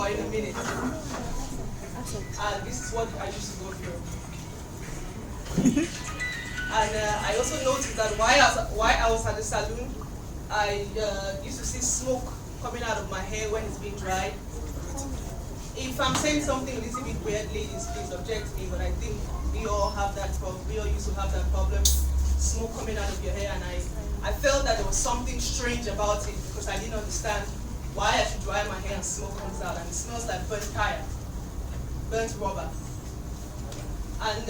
for in a minute. And this is what I used to go through. And I also noticed that while I was at the salon, I used to see smoke coming out of my hair when it's being dried. If I'm saying something a little bit weird, ladies, please object to me, but I think we all have that problem. We all used to have that problem, smoke coming out of your hair, and I felt that there was something strange about it because I didn't understand why I should dry my hair and smoke comes out, and it smells like burnt tire, burnt rubber. And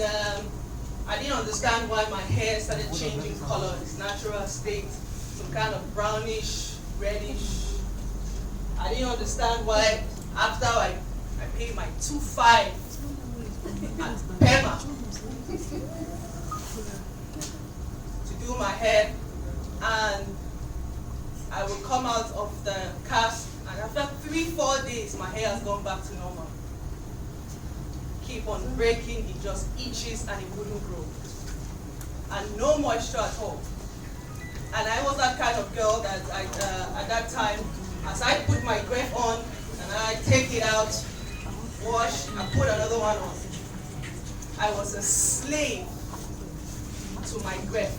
I didn't understand why my hair started changing color, its natural state, some kind of brownish, reddish. I didn't understand why after I paid my 2.5 at Pema to do my hair, and I would come out of the cast, and after 3-4 days, my hair has gone back to normal. Keep on breaking, it just itches and it wouldn't grow. And no moisture at all. And I was that kind of girl that at that time, as I put my gref on, and I take it out, wash, and put another one on, I was a slave to my gref.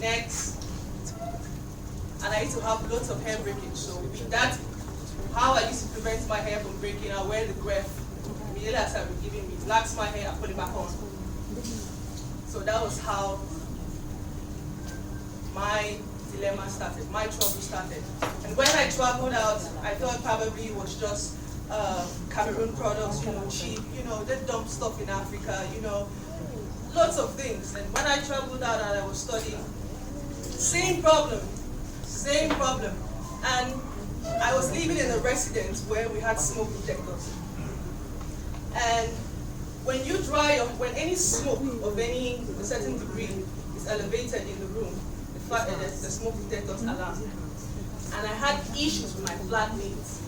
Next, and I used to have lots of hair breakage. So with that, how I used to prevent my hair from breaking, I wear the gref. Immediately as I was giving me, relax my hair, I put it back on. So that was how my dilemma started, my trouble started. And when I traveled out, I thought probably it was just Cameroon products, cheap, they dump stuff in Africa, lots of things. And when I traveled out and I was studying, same problem. And I was living in a residence where we had smoke detectors. And when any smoke of a certain degree is elevated in the room, the smoke detectors alarm. And I had issues with my flatmates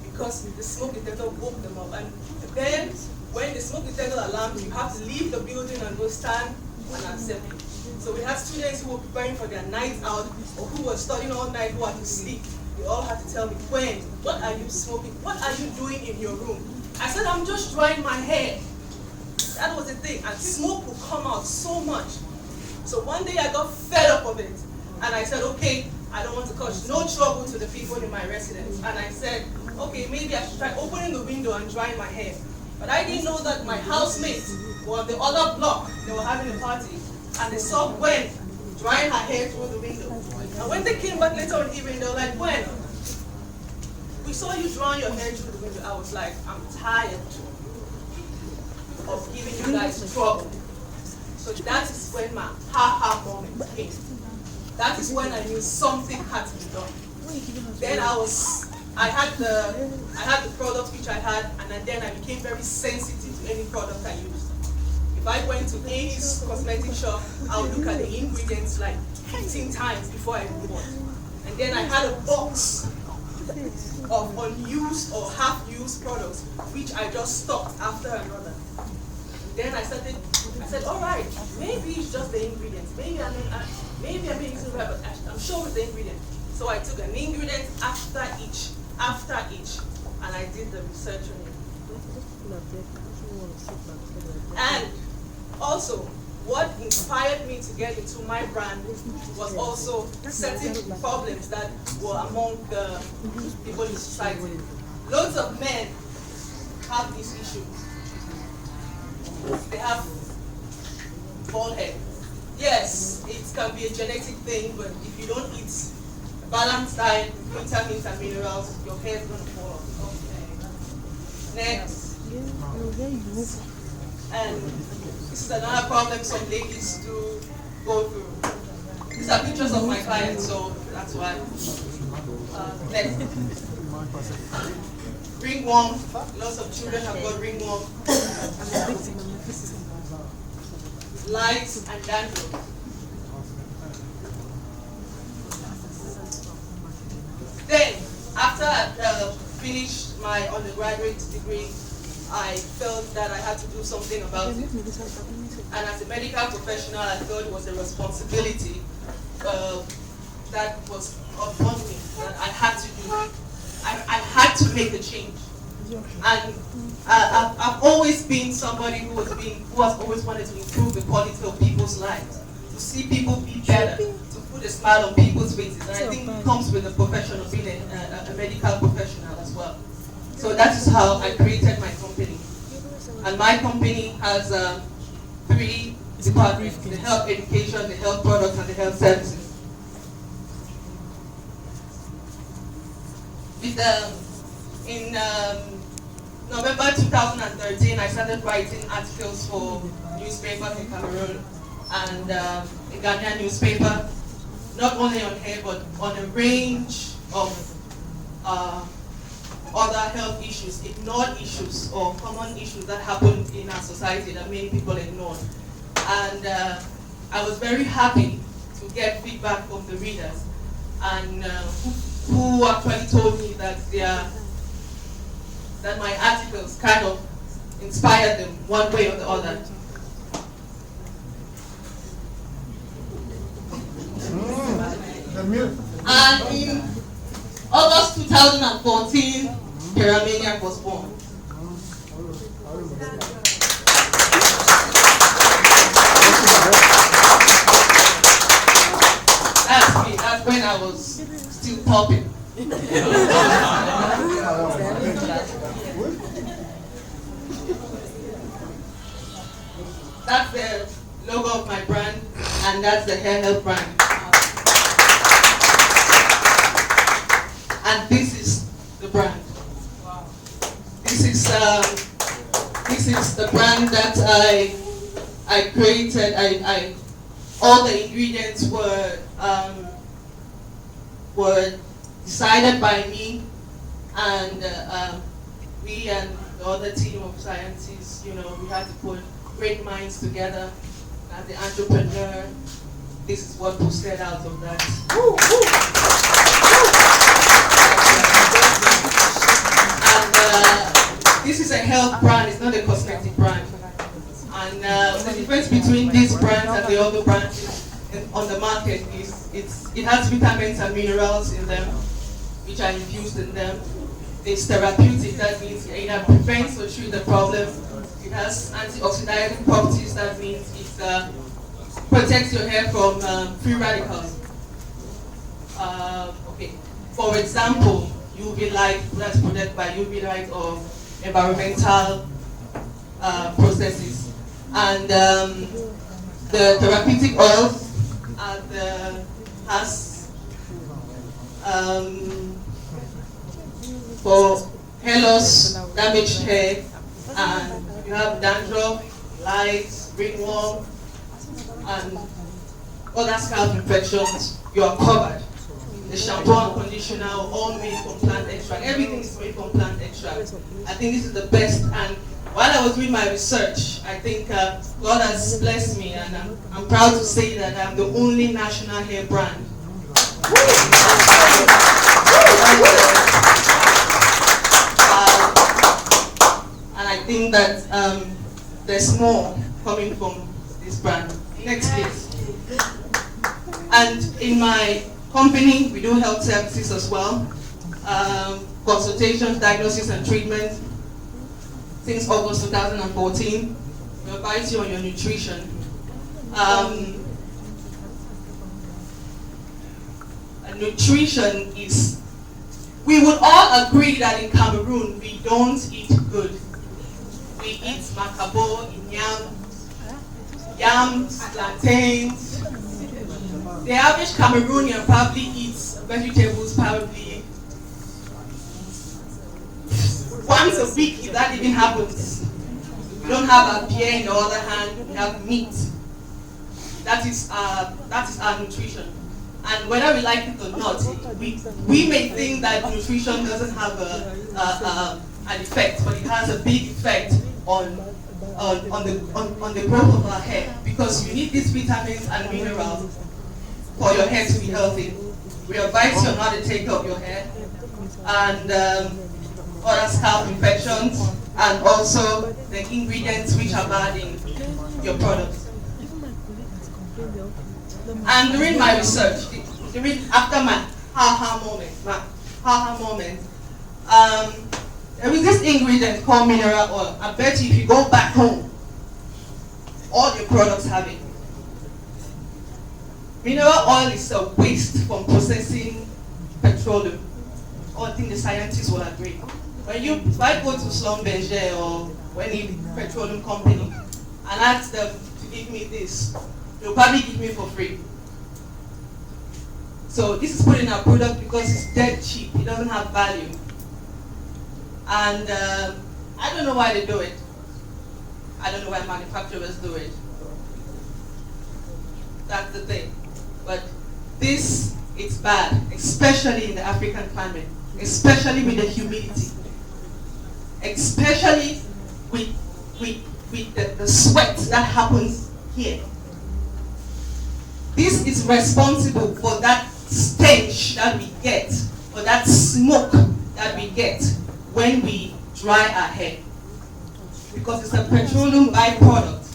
because the smoke detector woke them up. And then when the smoke detector alarms, you have to leave the building and go stand and assembly. So we had students who were preparing for their night out or who were studying all night, who had to sleep. They all had to tell me, Gwen, what are you smoking? What are you doing in your room? I said, I'm just drying my hair. That was the thing. And smoke would come out so much. So one day I got fed up of it. And I said, okay, I don't want to cause no trouble to the people in my residence. And I said, okay, maybe I should try opening the window and drying my hair. But I didn't know that my housemates were on the other block. They were having a party. And they saw Gwen drying her hair through the window. And when they came back later on evening, they were like, Gwen, we saw you drying your hair through the window. I was like, I'm tired of giving you guys trouble. So that is when my ha-ha moment came. That is when I knew something had to be done. Then I had the product which I had, and then I became very sensitive to any product I used. If I went to any cosmetic shop, I would look at the ingredients like 15 times before I bought. And then I had a box of unused or half-used products, which I just stocked after another. Then I said, all right, maybe it's just the ingredients. Maybe I'm using right, but I'm sure it's the ingredient. So I took an ingredient after each, and I did the research on it. And also, what inspired me to get into my brand was also certain problems that were among the people in society. Loads of men have this issue. They have bald head. Yes, it can be a genetic thing, but if you don't eat a balanced diet, vitamins and minerals, your hair is going to fall off. Okay. Next. And this is another problem some ladies do go through. These are pictures of my clients, so that's why. Next. Ringworm. Lots of children have got ringworm. Lice and dandruff. Then, after I finished my undergraduate degree, I felt that I had to do something about it. And as a medical professional, I thought it was a responsibility that was upon me, that I had to do. to make a change. And I've always been somebody who has always wanted to improve the quality of people's lives, to see people be better, to put a smile on people's faces. And I think it comes with the profession of being a medical professional as well. So that is how I created my company. And my company has 3 departments: the health education, the health products, and the health services. In November 2013, I started writing articles for newspapers in Cameroon and a Ghanaian newspaper, not only on hair but on a range of other health issues, ignored issues or common issues that happen in our society that many people ignore. And I was very happy to get feedback from the readers, and who actually told me that that my articles kind of inspired them one way or the other. And in August 2014, KeraManiaK was born. That's me. That's when I was still popping. That's the logo of my brand, and that's the hair health brand. And this is the brand. This is the brand that I created. All the ingredients were decided by me, and we and the other team of scientists, we had to put great minds together. As the entrepreneur, this is what boosted out of that. And this is a health brand, it's not a cosmetic brand. And the difference between these brands and the other brands on the market is it has vitamins and minerals in them, which are infused in them. It's therapeutic, that means it either prevents or treats the problem. It has antioxidant properties, that means it protects your hair from free radicals. Okay, for example, UV light, that's protected by UV light or environmental processes. And the therapeutic oils has for hair loss, damaged hair, and you have dandruff, lice, ringworm, and other scalp infections, you are covered. The shampoo and conditioner are all made from plant extract. Everything is made from plant extract. I think this is the best. And while I was doing my research, I think God has blessed me, and I'm proud to say that I'm the only national hair brand. And I think that there's more coming from this brand. Next, please. And in my company, we do health services as well. Consultations, diagnosis, and treatment. Since August 2014, we advise you on your nutrition. Nutrition is, we would all agree that in Cameroon, we don't eat good. We eat macabo, yams, plantains. The average Cameroonian probably eats vegetables probably once a week, if that even happens. We don't have a beer in the other hand, we have meat. That is our nutrition. And whether we like it or not, we may think that nutrition doesn't have an effect, but it has a big effect on the growth of our hair, because you need these vitamins and minerals for your hair to be healthy. We advise you on how to take care of your hair and other scalp infections, and also the ingredients which are bad in your products. And during my research, after my ha-ha moment, There is this ingredient called mineral oil. I bet you if you go back home, all your products have it. Mineral oil is a waste from processing petroleum. I think the scientists will agree. If I go to Schlumberger or any petroleum company and ask them to give me this, they'll probably give me for free. So this is put in our product because it's dead cheap. It doesn't have value. And I don't know why they do it. I don't know why manufacturers do it. That's the thing. But this, it's bad, especially in the African climate, especially with the humidity, especially with the sweat that happens here. This is responsible for that stench that we get, or that smoke that we get when we dry our hair. Because it's a petroleum byproduct.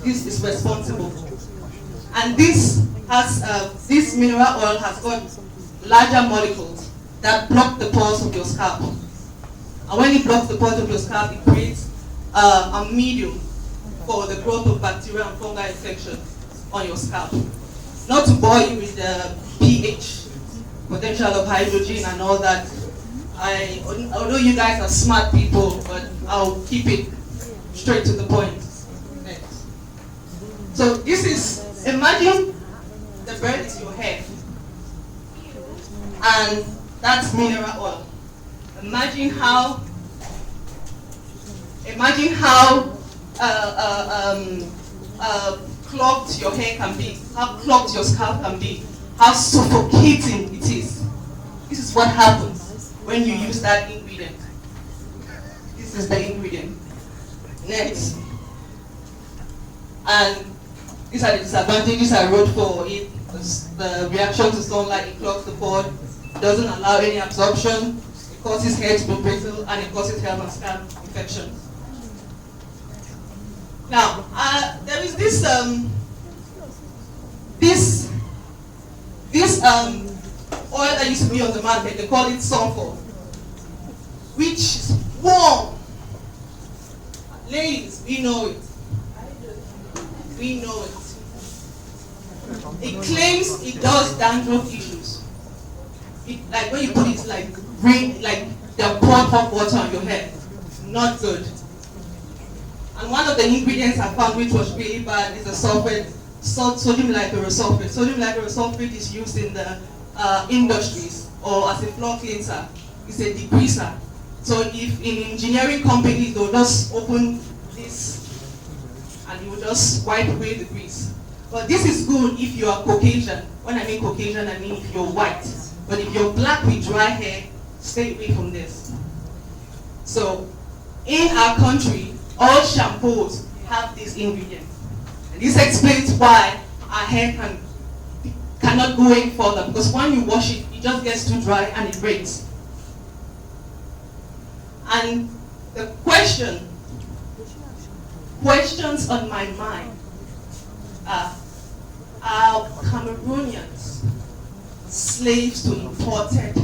This is responsible. And this mineral oil has got larger molecules that block the pores of your scalp. And when it blocks the pores of your scalp, it creates a medium for the growth of bacteria and fungal infections on your scalp. Not to bore you with the pH, potential of hydrogen and all that. Although you guys are smart people, but I'll keep it straight to the point. Next. So this is, imagine the bird is your hair, and that's mineral oil. Imagine how clogged your hair can be, how clogged your scalp can be, how suffocating it is. This is what happens when you use that ingredient. This is the ingredient. Next. And these are the disadvantages I wrote for it. The reaction to sunlight, it clogs the pore, doesn't allow any absorption, it causes hair to be brittle, and it causes hair and scalp infections. Now, there is this oil that used to be on the market. They call it sulfur, which is warm. Ladies, we know it. We know it. It claims it does dandruff issues. Like when you put it like rain, like they're pouring hot water on your head. Not good. And one of the ingredients I found which was really bad is the sulfate, sodium lycorosulfate. Sodium lycorosulfate is used in the industries or as a floor cleanser. It's a degreaser. So if in engineering companies they'll just open this and you will just wipe away the grease. But this is good if you are Caucasian. When I mean Caucasian, I mean if you're white. But if you're black with dry hair, stay away from this. So in our country, all shampoos have this ingredient. And this explains why our hair cannot go any further, because when you wash it, it just gets too dry and it breaks. And the questions on my mind are Cameroonians slaves to imported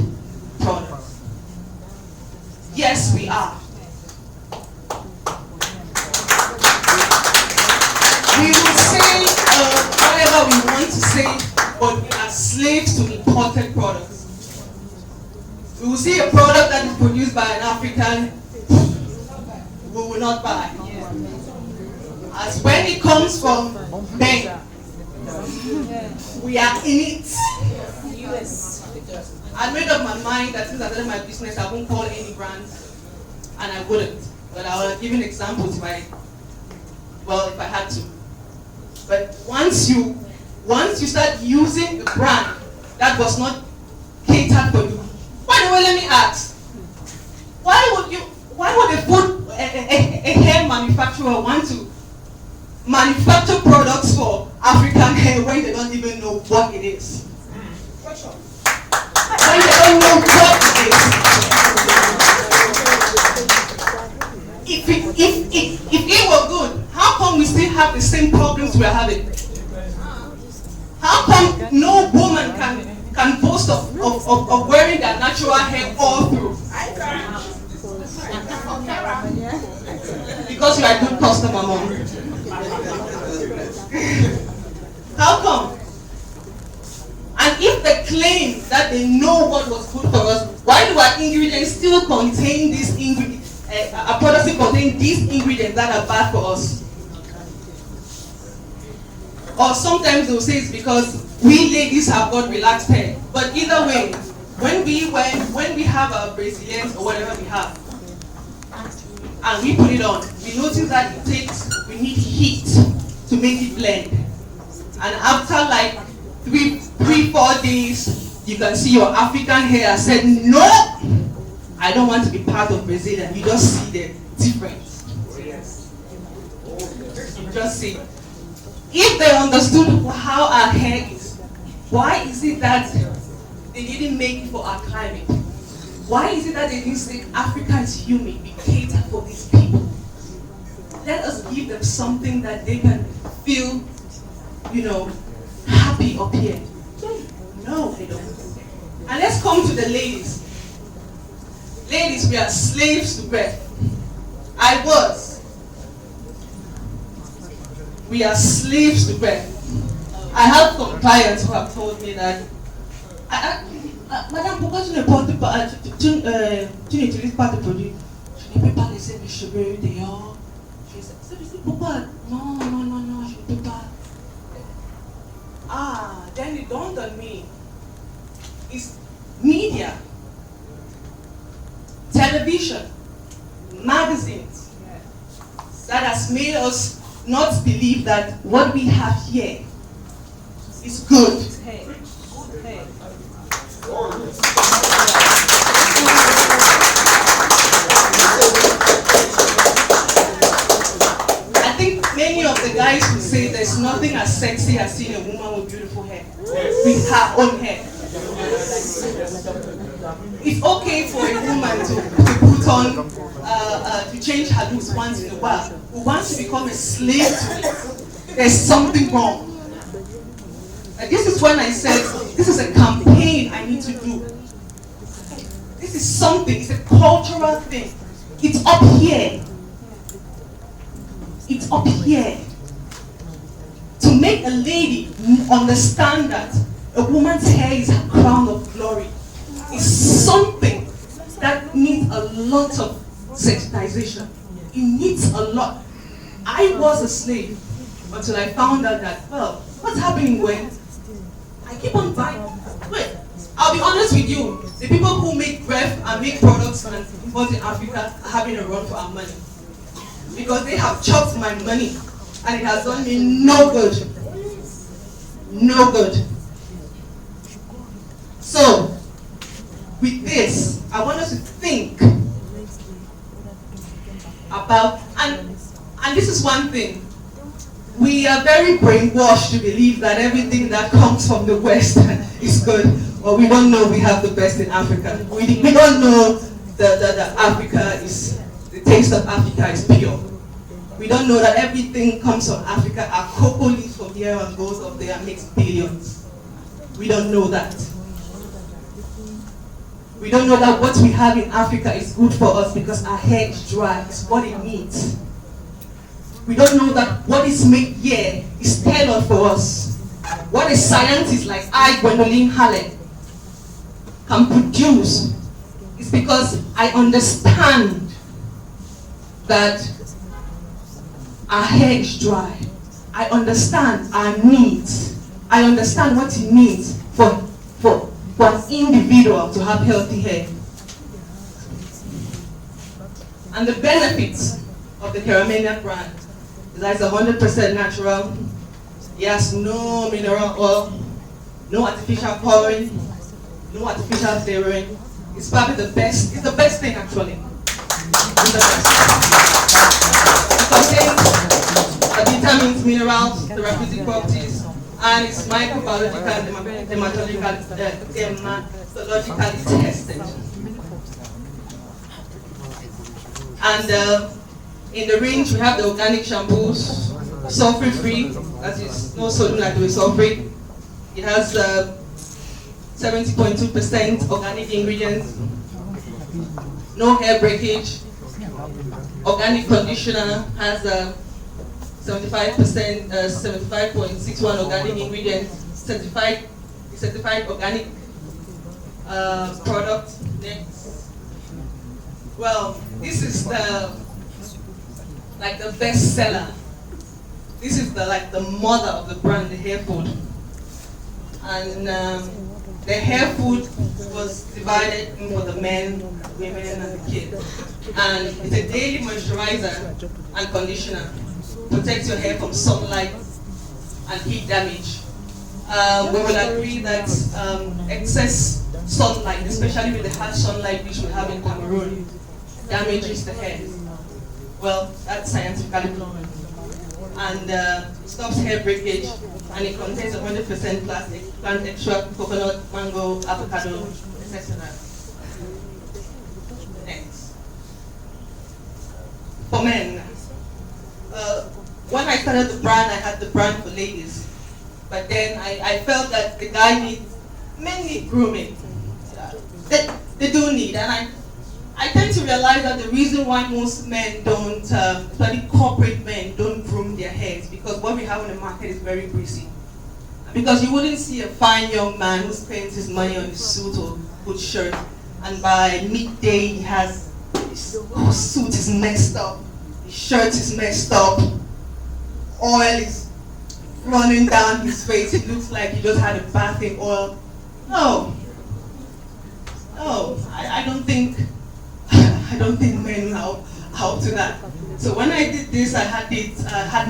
products? Yes, we are. We will say whatever we want to say, but we are slaves to imported products. We will see a product that is produced by an African, we will not buy. As when it comes from Ben, we are in it. I made up my mind that since I started my business, I won't call any brands, and I wouldn't. But I would have given examples if I had to. But once you start using a brand that was not catered for you, by the way, let me ask, why would a hair manufacturer want to manufacture products for African hair when they don't even know what it is? When they don't know what it is. If it were good, how come we still have the same problems we are having? How come no woman can boast of wearing their natural hair all through? Because you are a good customer, mom. How come? And if they claim that they know what was good for us, why do our ingredients still contain these ingredients? Our products still contain these ingredients that are bad for us? Or sometimes they'll say it's because we ladies have got relaxed hair. But either way, when we have our Brazilians or whatever we have, and we put it on, we notice that we need heat to make it blend. And after like 3-4 days, you can see your African hair said, no, I don't want to be part of Brazil. And you just see the difference. You just see. If they understood how our hair is, why is it that they didn't make it for our climate? Why is it that they didn't say Africa is humid, we cater for these people? Let us give them something that they can feel, happy up here. No, they don't. And let's come to the ladies. Ladies, we are slaves to bread. I was. We are slaves to bread. I have some clients who have told me that, Madame, pourquoi tu n'utilises pas de produit? Je ne peux pas laisser mes cheveux dehors. Je dis, pourquoi? Non, je ne peux pas. Then it dawned on me. It's media, television, magazines that has made us not believe that what we have here is good. I think many of the guys would say there's nothing as sexy as seeing a woman with beautiful hair, with her own hair. It's okay for a woman to put on, to change her looks once in a while. But once you become a slave to it, there's something wrong. And this is when I said, this is a campaign I need to do. This is something, it's a cultural thing. It's up here. It's up here. To make a lady understand that a woman's hair is her crown of glory. It's something that needs a lot of sensitization. It needs a lot. I was a slave until I found out that, well, what's happening when I keep on buying? Wait, I'll be honest with you. The people who make breath and make products and import in Africa are having a run for our money. Because they have chopped my money and it has done me no good. No good. So, with this, I want us to think about, and this is one thing, we are very brainwashed to believe that everything that comes from the West is good, or we don't know we have the best in Africa. We don't know that Africa is, the taste of Africa is pure. We don't know that everything comes from Africa. Our cocoa leaves from here and goes up there and makes billions. We don't know that. We don't know that what we have in Africa is good for us because our hair is dry. It's what it needs. We don't know that what is made here is tailored for us. What a scientist like Gwendolyn Hallett can produce is because I understand that our hair is dry. I understand our needs. I understand what it needs for an individual to have healthy hair. And the benefits of the KeraManiaK brand is that it's 100% natural. It has no mineral oil, no artificial coloring, no artificial flavoring. It's probably the best. It's the best thing actually. It's the best. It contains vitamins, minerals, therapeutic properties, and it's microbiological, dermatologically tested. And in the range, we have the organic shampoos, sulfur-free, that is no sodium like the sulfate. It has 70.2% organic ingredients, no hair breakage. Organic conditioner has a 75%, 75.61 organic ingredients, certified organic product. Next. Well, this is the best seller. This is the mother of the brand, the hair food. And the hair food was divided for the men, women, and the kids. And it's a daily moisturizer and conditioner. Protects your hair from sunlight and heat damage. We will agree that excess sunlight, especially with the harsh sunlight which we have in Cameroon, damages the hair. Well, that's scientifically proven. And stops hair breakage, and it contains 100% plastic, plant extract, coconut, mango, avocado, etc. Next. For men, when I started the brand, I had the brand for ladies. But then I felt that the men need grooming. They do need, and I tend to realize that the reason why most men don't, especially corporate men, don't groom their hairs, because what we have on the market is very greasy. Because you wouldn't see a fine young man who spends his money on his suit or good shirt, and by midday he has, his whole suit is messed up, his shirt is messed up, oil is running down his face, it looks like he just had a bath in oil. No, I don't think men know how to that. So when I did this, I had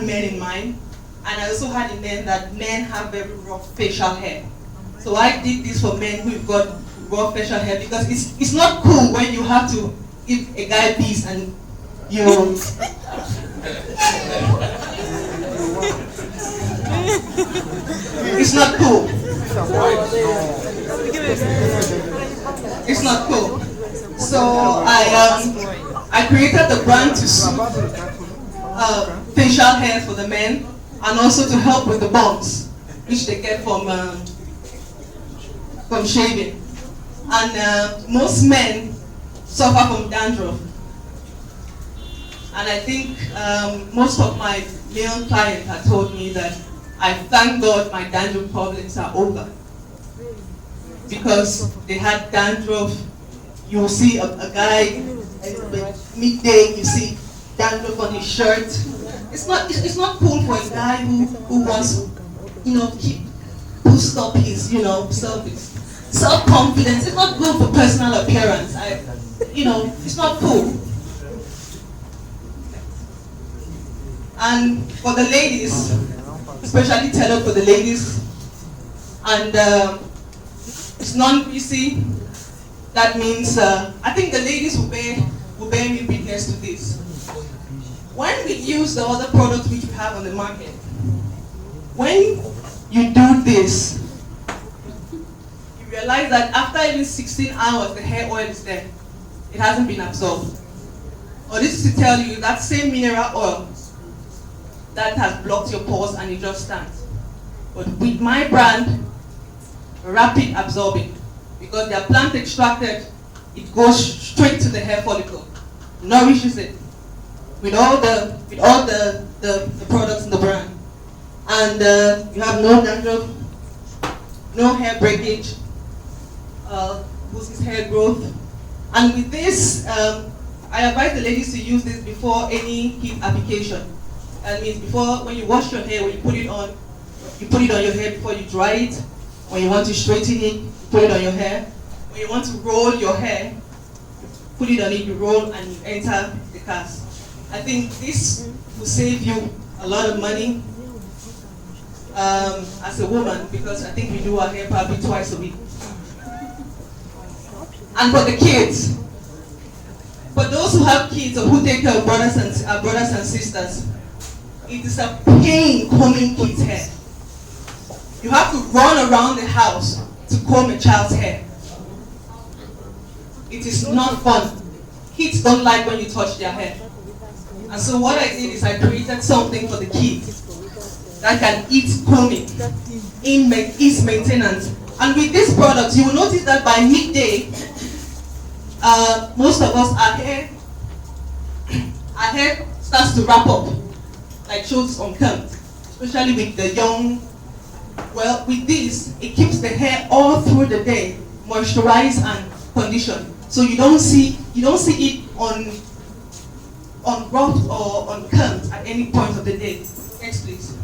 men in mind, and I also had in mind that men have very rough facial hair. So I did this for men who've got rough facial hair, because it's not cool when you have to give a guy peace and you. It's not cool. It's not cool. So I created the brand to suit facial hair for the men, and also to help with the bumps, which they get from shaving. And most men suffer from dandruff. And I think most of my male clients have told me that I thank God my dandruff problems are over. Because they had dandruff. You will see a guy midday, you see dandruff on his shirt. It's not cool for a guy who wants to, boost up his, self-confidence. It's not good for personal appearance. It's not cool. And for the ladies, especially tailored for the ladies, and it's non-greasy. That means I think the ladies will bear me witness to this. When we use the other products which we have on the market, when you do this, you realize that after even 16 hours, the hair oil is there. It hasn't been absorbed. Or this is to tell you that same mineral oil that has blocked your pores and it just stands. But with my brand, rapid absorbing, because they are plant extracted, it goes straight to the hair follicle, nourishes it with all the products in the brand, and you have no dandruff, no hair breakage, boosts hair growth, and with this, I advise the ladies to use this before any heat application. That means before, when you wash your hair, when you put it on your hair before you dry it. When you want to straighten it, put it on your hair. When you want to roll your hair, put it on it, you roll and you enter the cast. I think this will save you a lot of money as a woman, because I think we do our hair probably twice a week. And for the kids, for those who have kids or who take care of brothers and sisters, it is a pain combing kids' hair. You have to run around the house to comb a child's hair. It is not fun. Kids don't like when you touch their hair. And so what I did is I created something for the kids that can eat combing, ease maintenance. And with this product, you will notice that by midday, most of us, our hair starts to wrap up, like shows on combed, especially with the young. Well, with this, it keeps the hair all through the day, moisturized and conditioned. So you don't see it on rough or on combed at any point of the day. Next, please.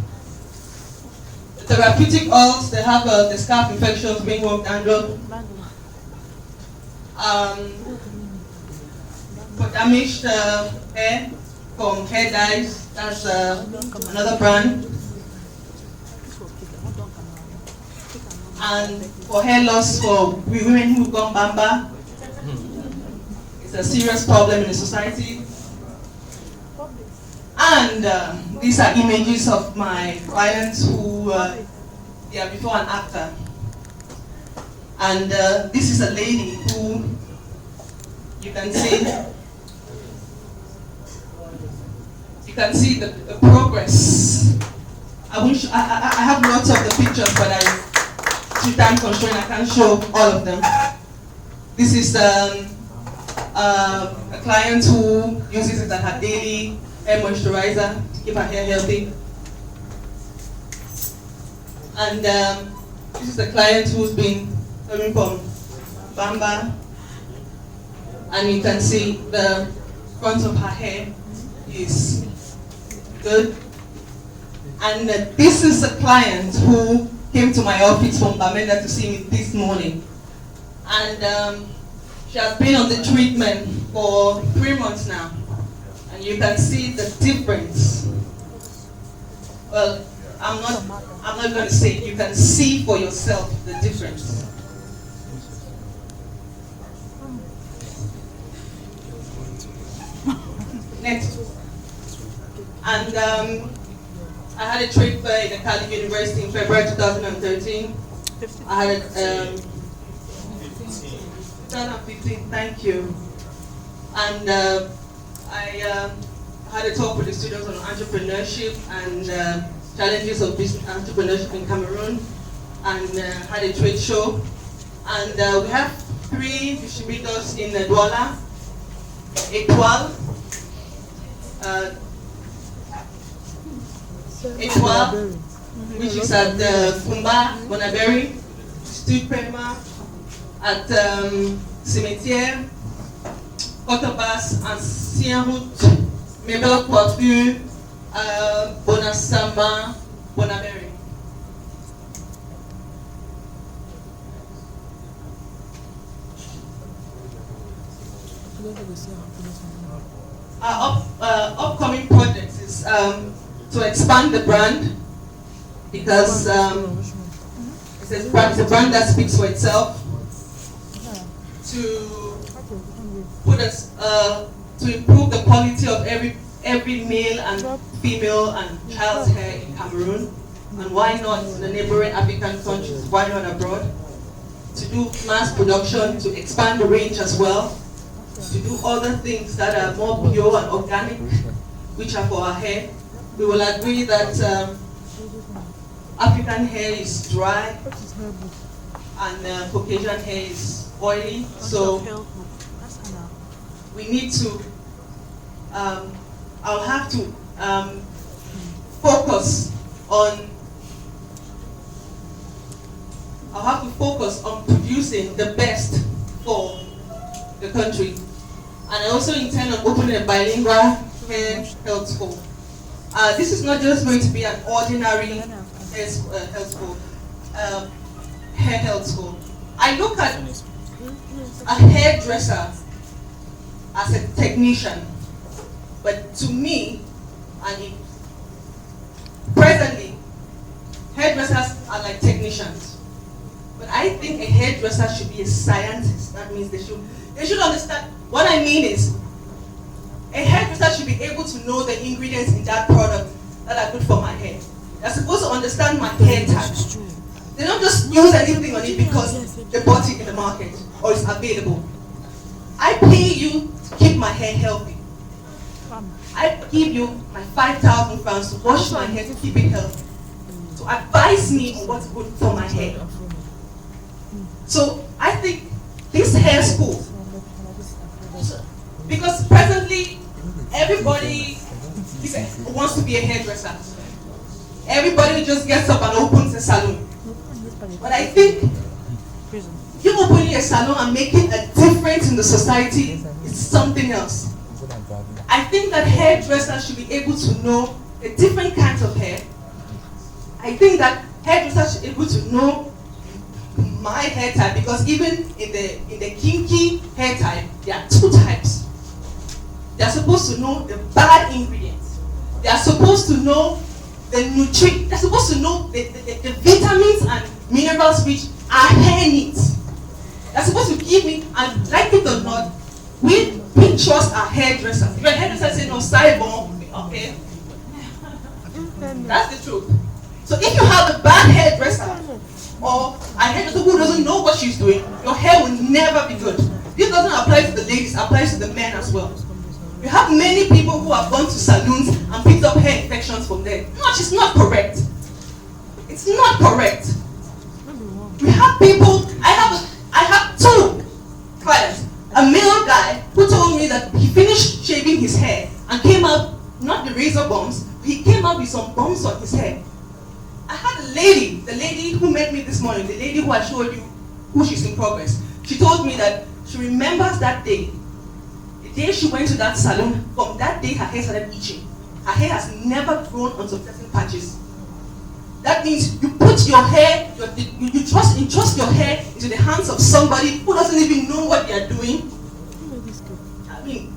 The therapeutic oils, they have the scalp infections, ringworm, dandruff. For damaged hair, from hair dyes, that's another brand. And for hair loss for women who've gone bamba, it's a serious problem in the society. And these are images of my clients who they are before and after. And this is a lady who you can see the progress. I have lots of the pictures, but due to time constraint, I can't show all of them. This is a client who uses it as her daily hair moisturizer to keep her hair healthy. And this is a client who's been coming from Bamba. And you can see the front of her hair is good. And this is a client who came to my office from Bamenda to see me this morning. And she has been on the treatment for 3 months now. And you can see the difference. Well, I'm not going to say it. You can see for yourself the difference. Next. And I had a trade fair in the Cali University in February 2013. I had 2015, thank you. And I had a talk with the students on entrepreneurship and challenges of business entrepreneurship in Cameroon, and had a trade show. And we have 3 distributors in Douala, Étoile, which is at Kumba, Bonaberi, Stupema, at Cimetière, Cotopass, Ancien Route, Mébel Coiffure, Bonasamba, Bonaberi. Our upcoming project is to expand the brand, because it's a brand that speaks for itself. To put us to improve the quality of every male and female and child's hair in Cameroon, and why not in the neighboring African countries? Why not abroad? To do mass production, to expand the range as well, to do other things that are more pure and organic, which are for our hair. We will agree that African hair is dry and Caucasian hair is oily, so we need to, I'll have to focus on producing the best for the country. And I also intend on opening a bilingual hair health school. This is not just going to be an ordinary hair health school. I look at a hairdresser as a technician, but to me, presently, hairdressers are like technicians. But I think a hairdresser should be a scientist. That means they should understand. What I mean is, a hairdresser should be able to know the ingredients in that product that are good for my hair. They're supposed to understand my hair type. They don't just use anything on it because they bought it in the market or it's available. I pay you to keep my hair healthy. I give you my 5,000 francs to wash my hair to keep it healthy, to advise me on what's good for my hair. So I think this hair school Because presently, everybody wants to be a hairdresser. Everybody just gets up and opens a salon. But I think you opening a salon and making a difference in the society is something else. I think that hairdressers should be able to know the different kinds of hair. I think that hairdressers should be able to know my hair type, because even in the kinky hair type, there are two types. They are supposed to know the bad ingredients. They are supposed to know the nutrients. They are supposed to know the vitamins and minerals which our hair needs. They are supposed to give me, and like it or not, we trust our hairdressers. If your hairdresser says no, bon, okay, that's the truth. So if you have a bad hairdresser, or a hairdresser who doesn't know what she's doing, your hair will never be good. This doesn't apply to the ladies, it applies to the men as well. You have many people who have gone to salons and picked up hair infections from there. No, it's not correct. It's not correct. We have people, I have two clients. A male guy who told me that he finished shaving his hair and came out, not the razor bumps, he came out with some bumps on his hair. I had a lady, the lady who met me this morning, the lady who I showed you who she's in progress. She told me that she remembers that day. The day she went to that salon, from that day her hair started itching. Her hair has never grown on some certain patches. That means you put your hair, you entrust your hair into the hands of somebody who doesn't even know what they are doing. I mean,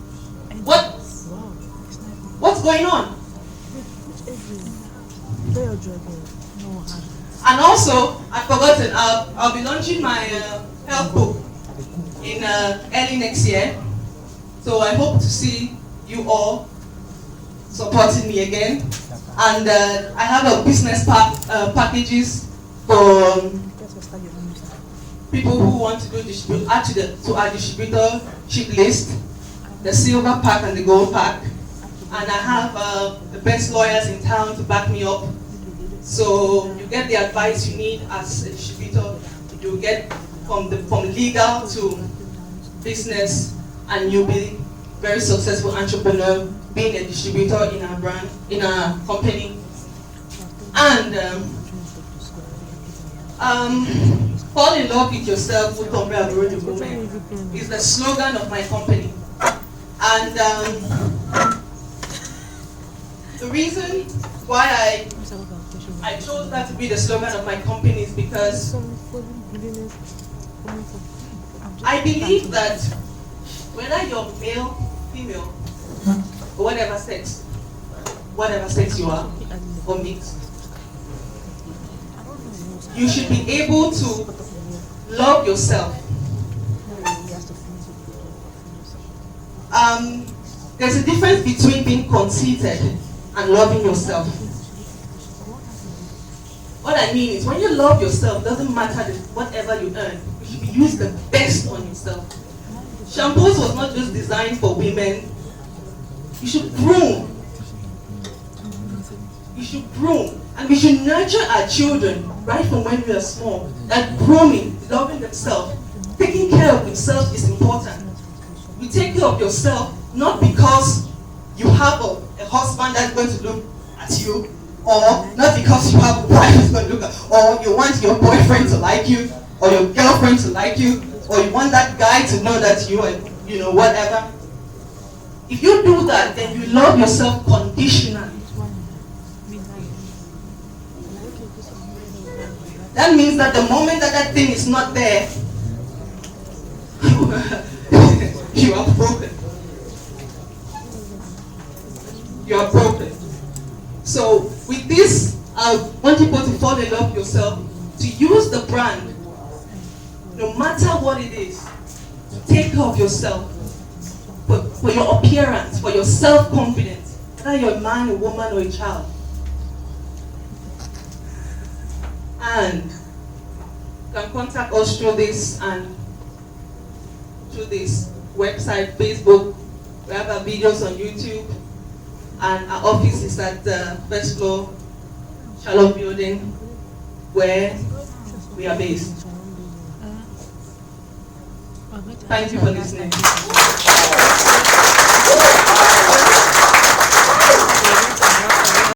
what's going on? And also, I've forgotten, I'll be launching my health book in early next year. So I hope to see you all supporting me again. And I have a business packages for people who want to add to our distributorship list, the silver pack and the gold pack. And I have the best lawyers in town to back me up. So you get the advice you need as a distributor. You get from legal to business, and you'll be very successful entrepreneur being a distributor in our brand, in our company. And fall in love with yourself is the slogan of my company. And the reason why I chose that to be the slogan of my company is because I believe that whether you're male, female, or whatever sex you are, or mixed, you should be able to love yourself. There's a difference between being conceited and loving yourself. What I mean is, when you love yourself, doesn't matter whatever you earn, you should use the best on yourself. Shampoos was not just designed for women. You should groom. You should groom. And we should nurture our children right from when we are small. That grooming, loving themselves, taking care of themselves is important. You take care of yourself not because you have a husband that's going to look at you, or not because you have a wife who's going to look at, or you want your boyfriend to like you, or your girlfriend to like you, or you want that guy to know that you are, whatever. If you do that, then you love yourself conditionally. That means that the moment that thing is not there, you are broken. You are broken. So with this, I want people to fall in love with yourself, to use the brand, no matter what it is, to take care of yourself, for your appearance, for your self-confidence, whether you're a man, a woman, or a child. And you can contact us through this website, Facebook. We have our videos on YouTube, and our office is at the first floor, Charlotte Building, where we are based. Thank you for listening.